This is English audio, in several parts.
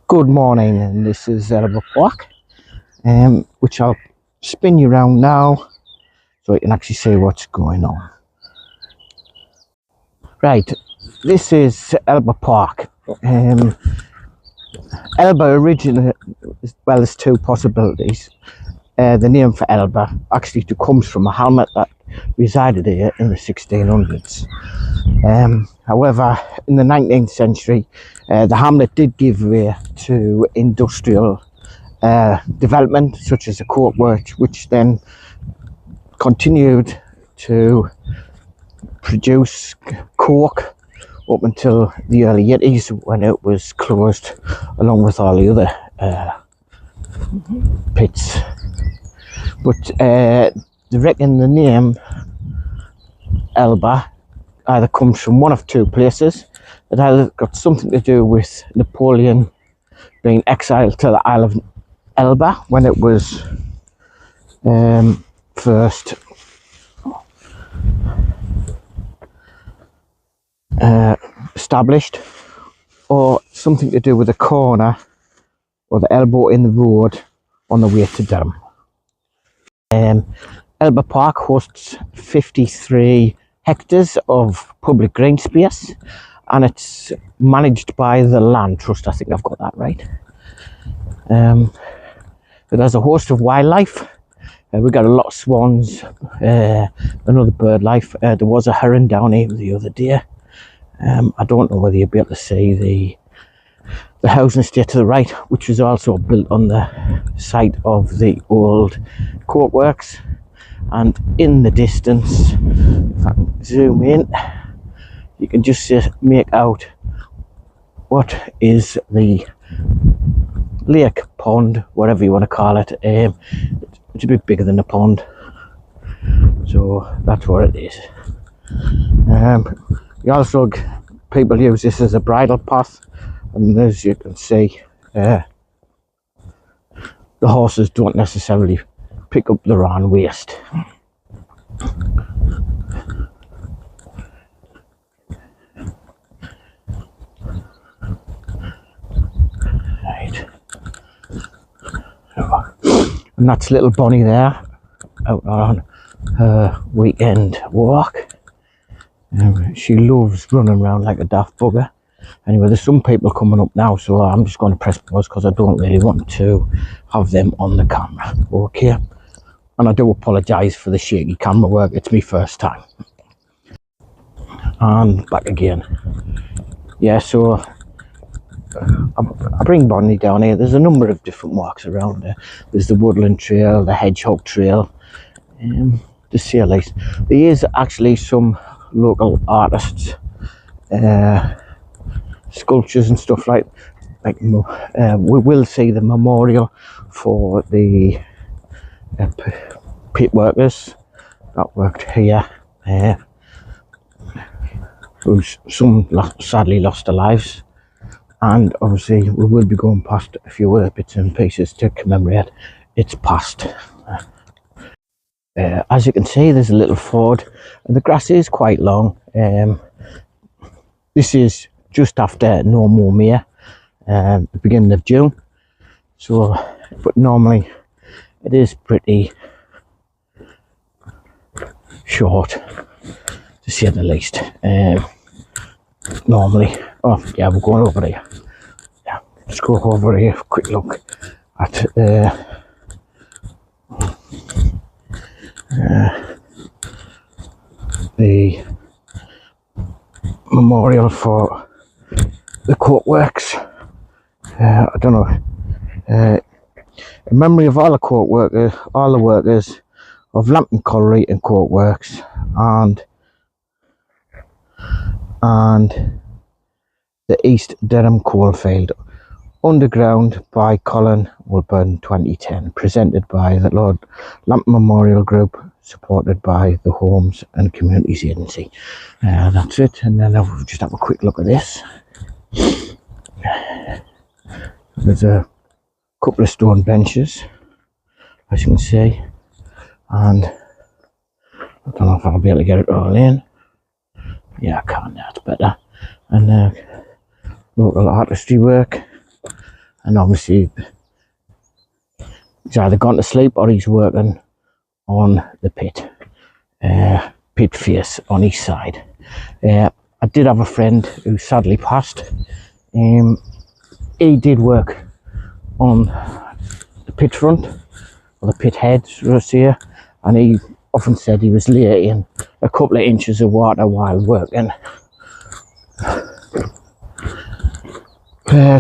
Good morning, and this is ELBA Park, which I'll spin you around now so you can actually see what's going on. Right, this is ELBA Park. ELBA originally, well, there's two possibilities. The name for ELBA actually comes from a hamlet that resided here in the 1600s. However, in the 19th century, the hamlet did give way to industrial development, such as the coke works, which then continued to produce coke up until the early 80s, when it was closed along with all the other pits. But they reckon the name ELBA either comes from one of two places. It either got something to do with Napoleon being exiled to the Isle of ELBA when it was first established, or something to do with the corner or the elbow in the road on the way to Durham. ELBA Park hosts 53 hectares of public green space, and it's managed by the Land Trust. I think I've got that right. It has a host of wildlife. We got a lot of swans, another bird life. There was a heron down here the other day. I don't know whether you'll be able to see the housing estate to the right, which was also built on the site of the old coke works. And in the distance, if I can zoom in, you can just make out what is the lake, pond, whatever you want to call it. It's a bit bigger than a pond, so that's what it is. You also, people use this as a bridle path, and as you can see, the horses don't necessarily pick up their own waste. Right. And that's little Bonnie there, out on her weekend walk. She loves running around like a daft bugger. Anyway, there's some people coming up now, so I'm just going to press pause because I don't really want to have them on the camera. Okay, and I do apologise for the shaky camera work. It's my first time. And back again. Yeah, so I bring Bonnie down here. There's a number of different walks around there. There's the Woodland Trail, the Hedgehog Trail, the Sea Lice. There is actually some local artists, sculptures and stuff like we will see the memorial for the pit workers that worked here, who some sadly lost their lives, and obviously we will be going past a few other bits and pieces to commemorate its past. As you can see, there's a little ford, and the grass is quite long. This is just after No More May, the beginning of June. So, but normally it is pretty short, to say the least. Normally, oh yeah, we're going over here. Yeah, let's go over here. Quick look at the memorial for the coke works. I don't know. In memory of all the coke workers, all the workers of Lambton Colliery and Coke Works, and the East Durham Coalfield Underground by Colin Wilburn 2010, presented by the Lord Lambton Memorial Group, supported by the Homes and Communities Agency. That's it, and then I'll just have a quick look at this. There's a couple of stone benches, as you can see, and I don't know if I'll be able to get it all in. Yeah, I can, that's better. And local artistry work, and obviously he's either gone to sleep or he's working on the pit face on each side. I did have a friend who sadly passed. He did work on the pit front, or the pit head, should I say, and he often said he was letting a couple of inches of water while working.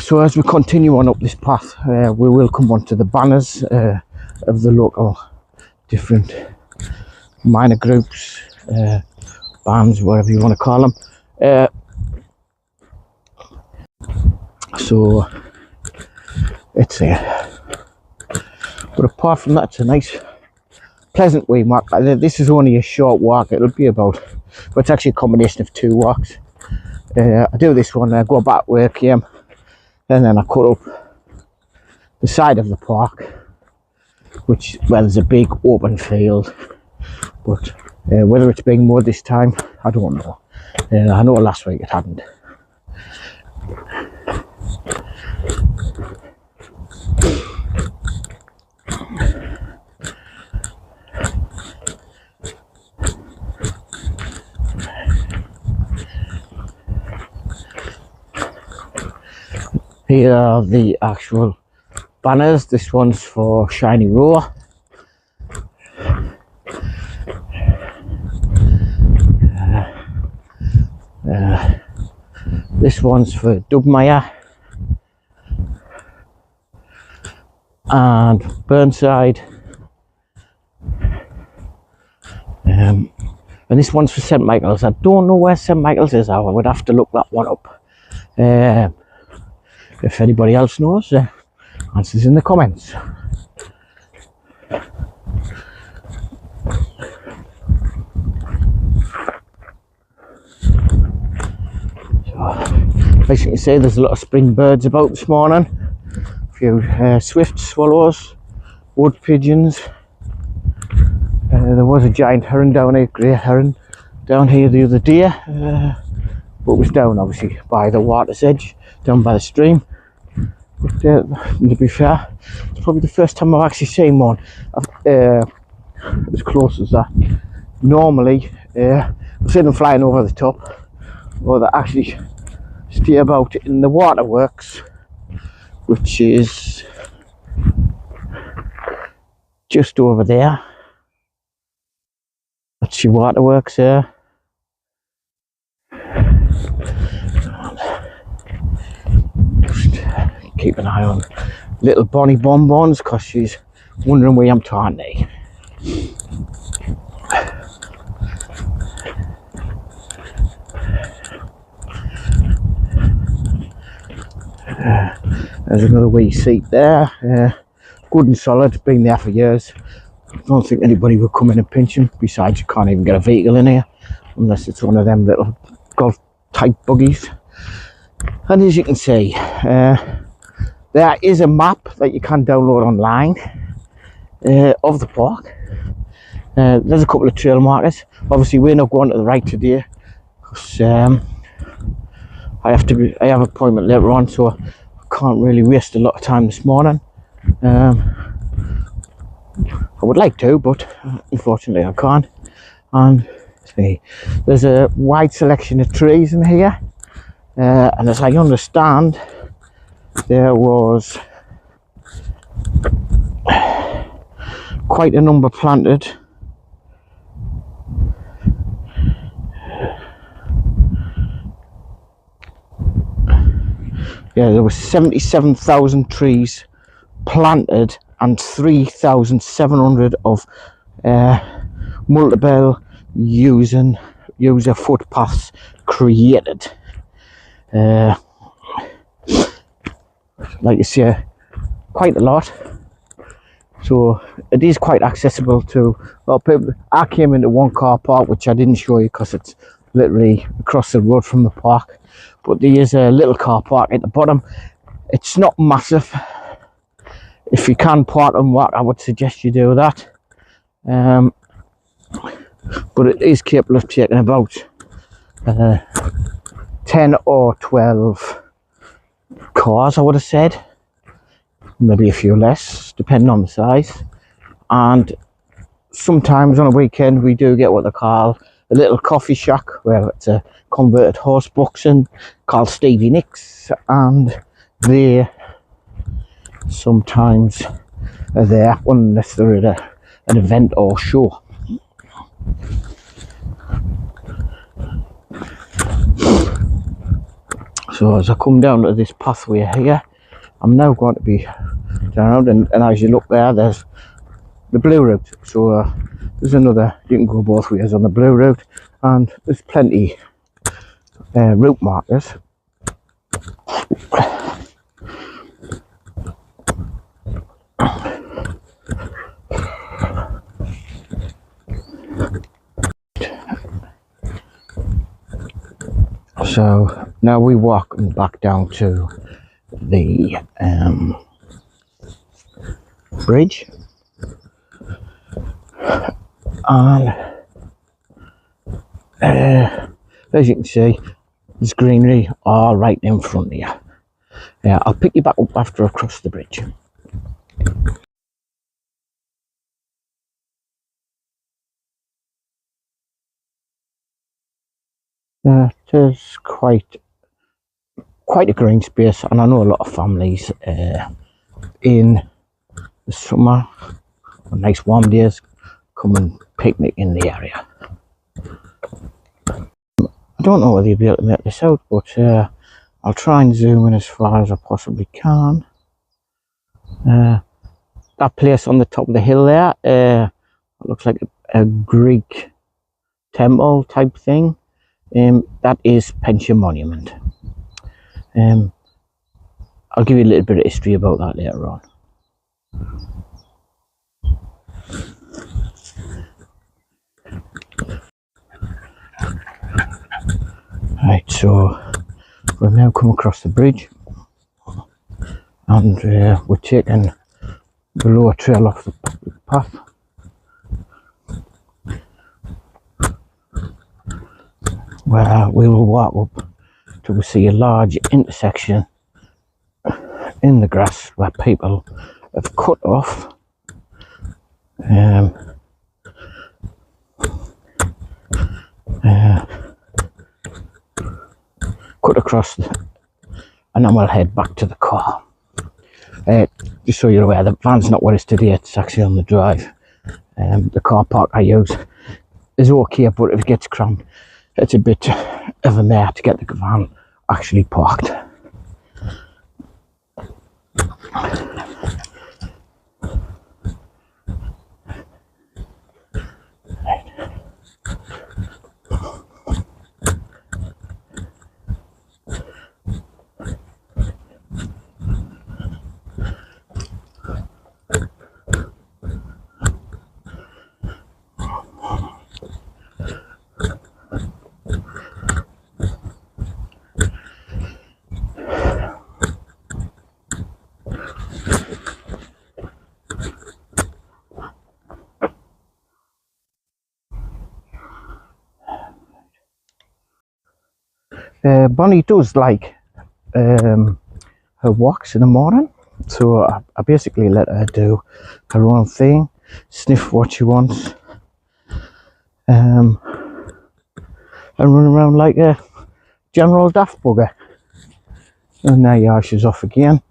So as we continue on up this path, we will come onto the banners of the local different minor groups, bands, whatever you want to call them. So it's there. But apart from that, it's a nice, pleasant wee walk. This is only a short walk. It'll be about, but it's actually a combination of 2 walks. I do this one, I go back where I came, and then I cut up the side of the park, which, well, there's a big open field, but whether it's being mowed this time, I don't know. I know last week it hadn't. Here are the actual banners. This one's for Shiny Row. This one's for Dubmeyer and Burnside. And this one's for St Michael's. I don't know where St Michael's is. I would have to look that one up. If anybody else knows, answers in the comments. As you can see, there's a lot of spring birds about this morning. A few swift swallows, wood pigeons. There was a giant heron down here, grey heron, down here the other day. But it was down obviously by the water's edge, down by the stream. But to be fair, it's probably the first time I've actually seen one as close as that. Normally, I've seen them flying over the top, or they actually stay about in the waterworks, which is just over there. That's your waterworks there. Just keep an eye on little Bonnie Bonbons, because she's wondering where I'm trying. There's another wee seat there, good and solid, been there for years. I don't think anybody would come in and pinch him. Besides, you can't even get a vehicle in here unless it's one of them little golf type buggies. And as you can see, there is a map that you can download online of the park. There's a couple of trail markers. Obviously we're not going to the right today because I have an appointment later on, so I can't really waste a lot of time this morning. I would like to, but unfortunately I can't. And see, there's a wide selection of trees in here, and as I understand, there was quite a number planted. Yeah, there was 77,000 trees planted and 3,700 of multiple user footpaths created. Like you see, quite a lot. So it is quite accessible to a lot of people. I came into one car park, which I didn't show you because it's literally across the road from the park. But there is a little car park at the bottom. It's not massive. If you can park and walk, I would suggest you do that. But it is capable of taking about 10 or 12 cars, I would have said. maybe a few less, depending on the size. And sometimes on a weekend we do get what they call a little coffee shack, where it's a converted horse boxing called Stevie Nicks, and they sometimes are there unless they're at an event or show. So as I come down to this pathway here, I'm now going to be down, and as you look there, there's the blue route. So there's another, you can go both ways on the blue route, and there's plenty route markers. So now we walk back down to the bridge, and as you can see, there's greenery all right in front of you. Yeah, I'll pick you back up after I cross the bridge. It is quite a green space, and I know a lot of families in the summer on nice warm days come and picnic in the area. I don't know whether you'll be able to make this out, but I'll try and zoom in as far as I possibly can. That place on the top of the hill there, it looks like a Greek temple type thing. That is Pension Monument. I'll give you a little bit of history about that later on. Right, so we've now come across the bridge, and we're taking the lower trail off the public path. Where we will walk up till we see a large intersection in the grass where people have cut off cut across, and then we'll head back to the car. Just so you're aware, the van's not with us today, it's actually on the drive. The car park I use is okay, but if it gets crammed, it's a bit of a mare to get the van actually parked. Bonnie does like her walks in the morning, so I basically let her do her own thing, sniff what she wants, and run around like a general daft bugger. And there you are, she's off again.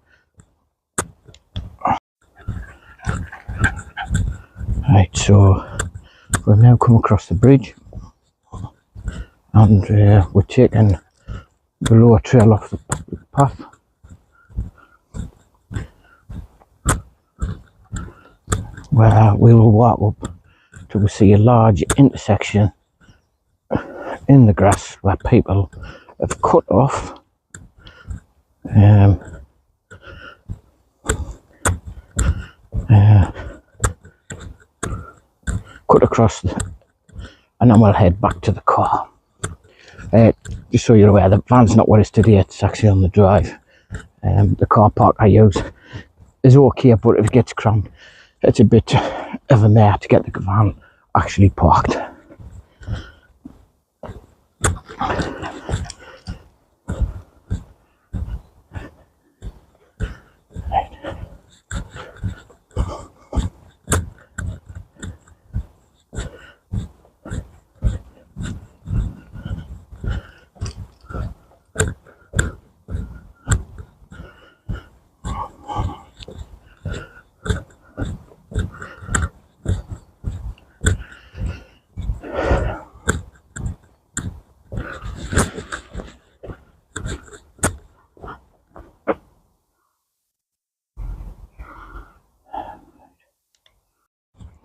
Right, so we've now come across the bridge, and we're taking the lower trail off the public path. Where we will walk up till we see a large intersection in the grass where people have cut off cut across, and then we'll head back to the car. Just so you're aware, the van's not with us today, it's actually on the drive. The car park I use is okay, but if it gets crammed, it's a bit of a mare to get the van actually parked.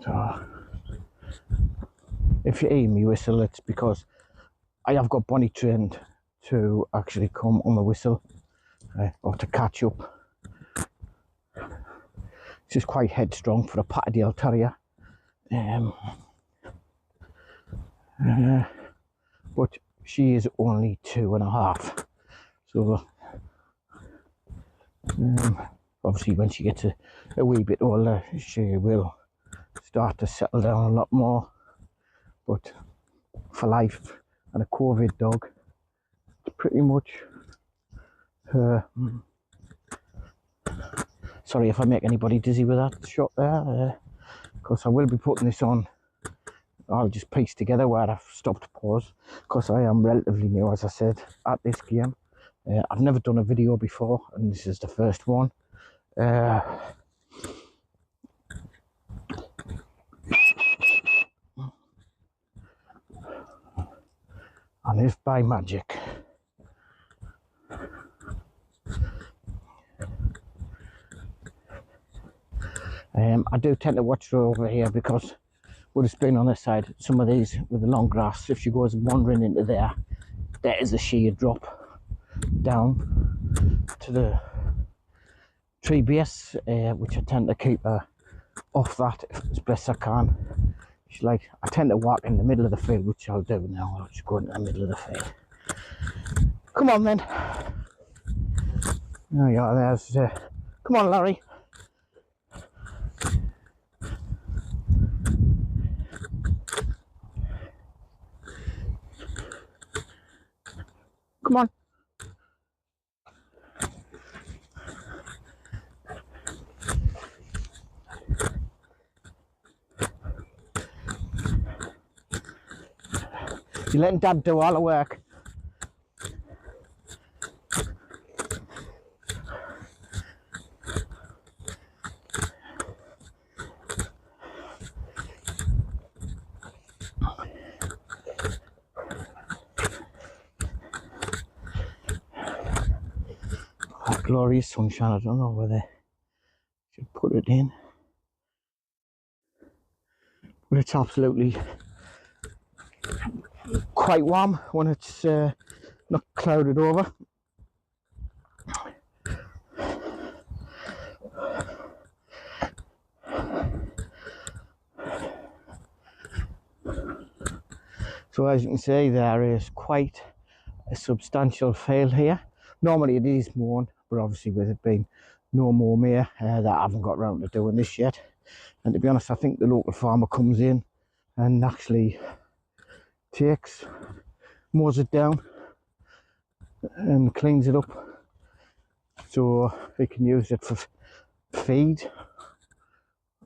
So if you hear me whistle, it's because I have got Bonnie trained to actually come on the whistle, or to catch up. She's quite headstrong for a Patterdale Terrier, but she is only 2.5. So obviously when she gets a wee bit older, she will start to settle down a lot more. But for life, and a COVID dog, it's pretty much her. Sorry if I make anybody dizzy with that shot there, because I will be putting this on. I'll just piece together where I've stopped pause, because I am relatively new, as I said, at this game. I've never done a video before, and this is the first one. And if by magic I do tend to watch her over here, because with it's been on this side, some of these with the long grass, if she goes wandering into there is a sheer drop down to the tree base, which I tend to keep her off that as best I can. She's like, I tend to walk in the middle of the field, which I'll do now. I'll just go into the middle of the field. Come on then. There you are, there's come on, Larry. Come on. You're letting Dad do all the work. That glorious sunshine, I don't know where they should put it in. But it's absolutely quite warm when it's not clouded over. So as you can see, there is quite a substantial field here. Normally it is mown, but obviously with it being no mow here, that I haven't got round to doing this yet. And to be honest, I think the local farmer comes in and actually mows it down and cleans it up, so he can use it for feed.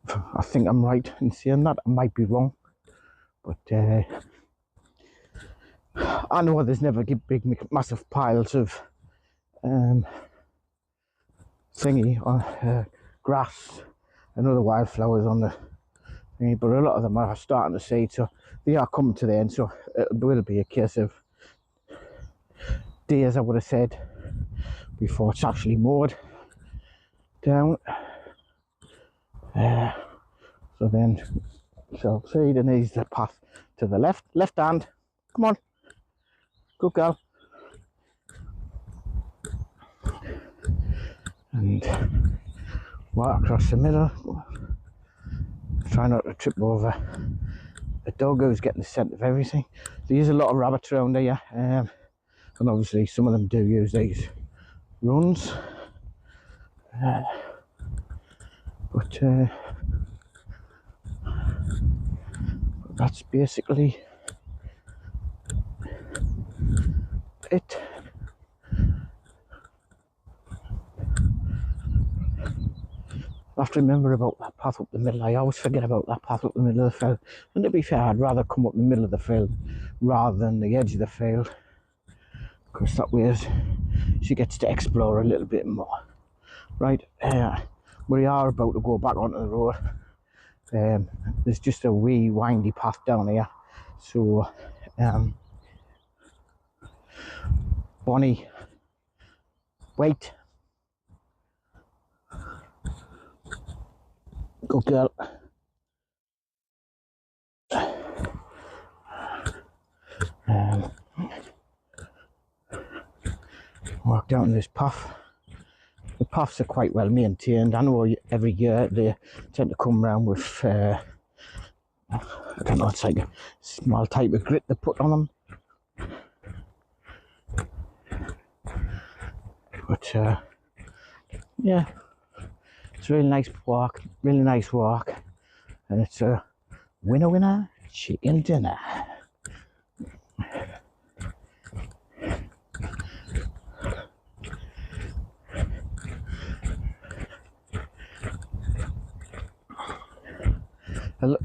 I think I'm right in saying that. I might be wrong, but I know there's never big massive piles of grass and other wildflowers on the thingy, but a lot of them are starting to seed, so they are coming to the end. So it will be a case of days, I would have said, before it's actually mowed down. So then she'll seed, and here's the path to the left hand. Come on, good girl. And walk across the middle. Try not to trip over a dog who's getting the scent of everything. There's a lot of rabbits around here, and obviously some of them do use these runs. But that's basically it. I have to remember about that path up the middle. I always forget about that path up the middle of the field. And to be fair, I'd rather come up the middle of the field rather than the edge of the field, because that way she gets to explore a little bit more. Right, we are about to go back onto the road. There's just a wee windy path down here, so Bonnie, wait, good girl. down to this path. The paths are quite well maintained. I know every year they tend to come round with I don't know, it's like a small type of grit they put on them. But yeah, it's a really nice walk, really nice walk, and it's a winner chicken dinner.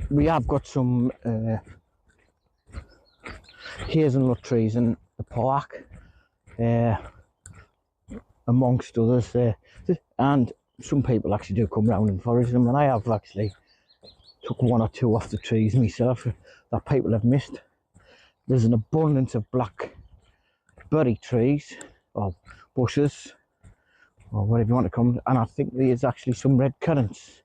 We have got some hazelnut trees in the park, amongst others, and some people actually do come round and forage them, and I have actually took one or two off the trees myself that people have missed. There's an abundance of blackberry trees or bushes or whatever you want to call them, and I think there's actually some red currants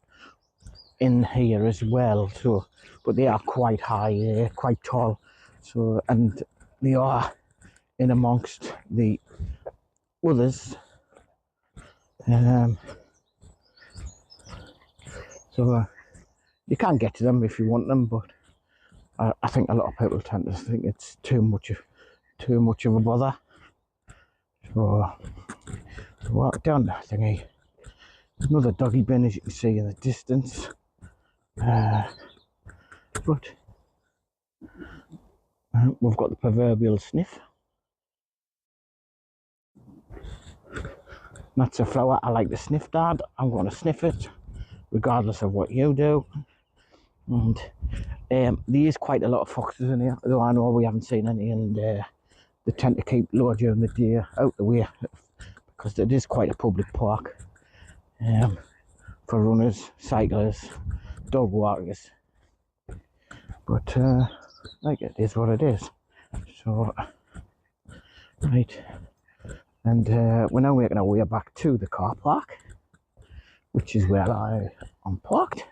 in here as well, so but they are quite high, quite tall, so, and they are in amongst the others, so you can get to them if you want them, but I think a lot of people tend to think it's too much of a bother. So walk down that thingy. There's another doggy bin, as you can see in the distance. But we've got the proverbial sniff. That's a flower I like to sniff, Dad. I'm going to sniff it, regardless of what you do. And there is quite a lot of foxes in here, though I know we haven't seen any, and they tend to keep low during the day, out the way, because it is quite a public park for runners, cyclists, dog walkers. But like, it is what it is. So right, and we're now making our way back to the car park, which is where I am parked,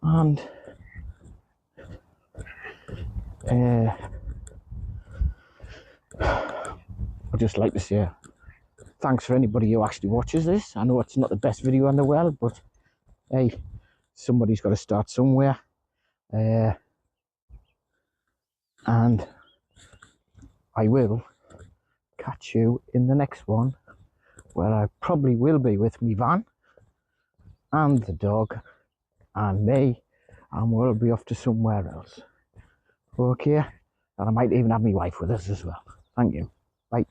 and I'd just like to say thanks for anybody who actually watches this. I know it's not the best video in the world, but hey, somebody's got to start somewhere, and I will catch you in the next one, where I probably will be with me van and the dog and me, and we'll be off to somewhere else. Okay, and I might even have my wife with us as well. Thank you. Bye.